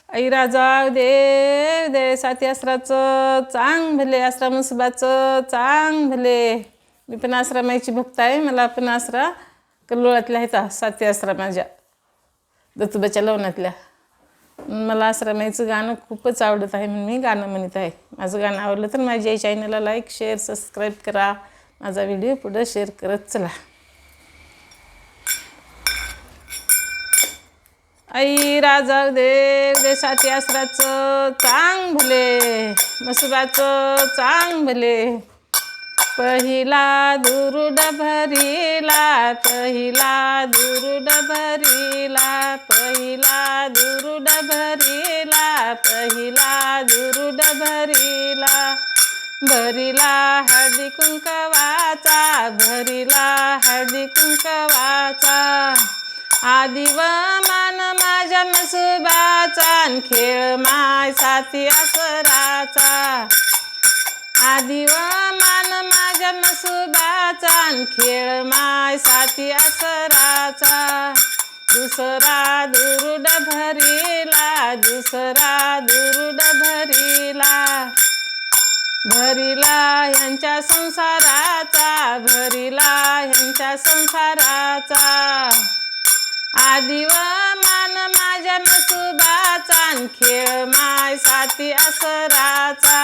आई राजा देव दे साती आसराचं चांग भले आसरा मुसबाचं चांग भले. मी पण आश्रमाची भक्त आहे. मला पण आसरा कल्लोळातल्या आहेत साती आसरा माझ्या दत्तोबाच्या लवणातल्या. मला आश्रमाचं गाणं खूपच आवडत आहे म्हणून मी गाणं म्हणत आहे. माझं गाणं आवडलं तर माझ्या या चॅनलला लाईक शेअर सबस्क्राईब करा. माझा व्हिडिओ पुढे शेअर करत चला. आई राजा देव दे साती आसराचं चांग भले मसुबाचं चांग भले. पहिला दुरुड भरीला पहिला दुरुड भरीला पहिला दुरुड भरीला पहिला दुरुड भरीला. भरीला हळदी कुंकवाचा भरीला हळदी कुंकवाचा. आदी व मान माझ्या मसुबाचा खेळ माय साती आसराचा. आदी व मान माझ्या मसुबाचा खेळ माय साती आसराचा. दुसरा दुरुड भरीला दुसरा दुरुड भरीला. भरीला ह्यांच्या संसाराचा भरीला ह्यांच्या संसाराचा. आदी व मान माझ्या मसुबाचा खेळ माय साती आसराचा.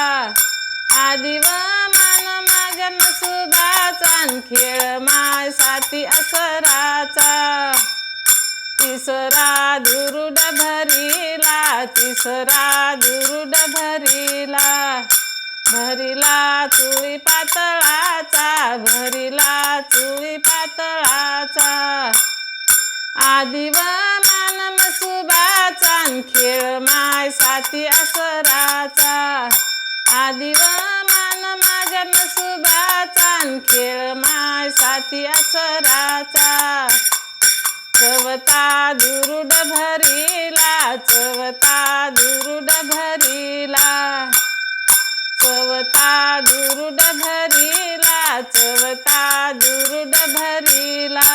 आदी व मान माझ्या मसुबाचा खेळ माय साती आसराचा. तिसरा दुरुड भरीला तिसरा दुरुड भरीला. भरीला चुळी पातळाचा भरीला चुळी पातळाचा. आदी व मान मसुबाचा खेळ माय साती आसराचा. आदी व मान माझ्या मसुबाचा खेळ माय साती आसराचा. चवता दुरुड भरीला चवता दुरुड भरीला. चवता दुरुड भरीला चवता दुरुड भरीला.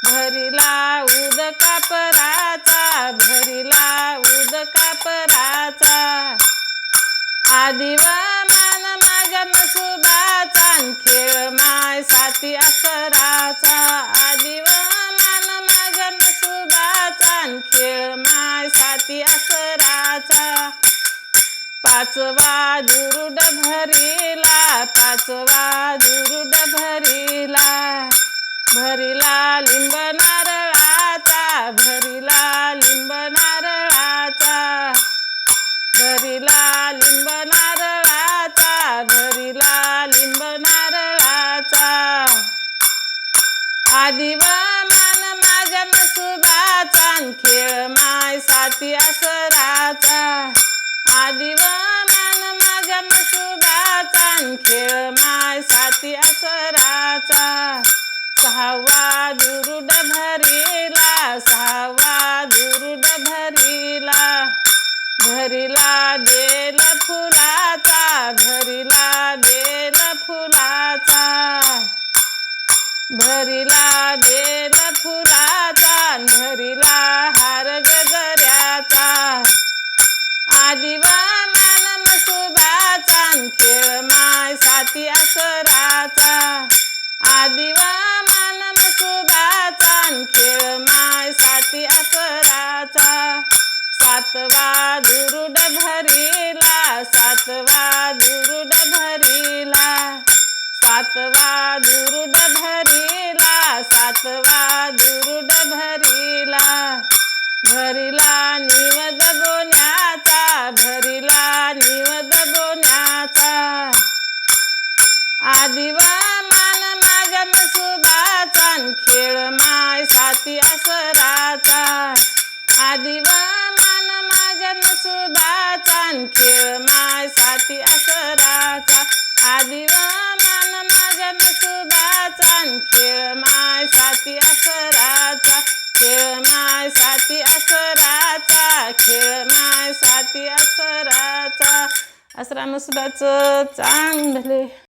भरीला उदका पराचा भरीला उदका पराचा. आदी व मान माझ्या मसुबाचा खेळ माय साती आसराचा. आदी व मान माझ्या मसुबाचा खेळ माय साती आसराचा. पाचवा दुरुड भरीला पाचवा दुरुड भरीला. भरीला लिंब नारळाचा भरीला लिंब नारळाचा. भरीला लिंब नारळाचा भरीला लिंब नारळाचा. आदी व मान माझ्या मसुबाचा खेळ माय साती आसराचा. आदी व मान माझ्या मसुबाचा खेळ माय साती आसराचा. सहावा दुरुड भरीला सहावा दुरुड भरीला. भरीला बेल फुलाचा भरीला बेल फुलाचा. भरीला बेल फुलाचा भरीला हार गजऱ्याचा. आदी व मान मसुबाचा खेळ माय साती आसराचा. आदी व मान मसुबाचा खेळ माय साती आसराचा. सातवा दुरुड भरीला सातवा दुरुड भरीला. सातवा दुरुड भरीला सातवा दुरुड भरीला. भरीला निवद बोन्याचा भरीला निवद बोन्याचा. आदी व मान माझ्या मसुबाचा खेळ माय साती आसराचा. आदी व मान माझ्या मसुबाचा खेळ माय साती आसराचा. आदी व मान माझ्या मसुबाचा खेळ माय साती आसराचा. खेळ माय साती आसराचा खेळ माय साती आसराचा. आसरा मसुबाचं चांग भले.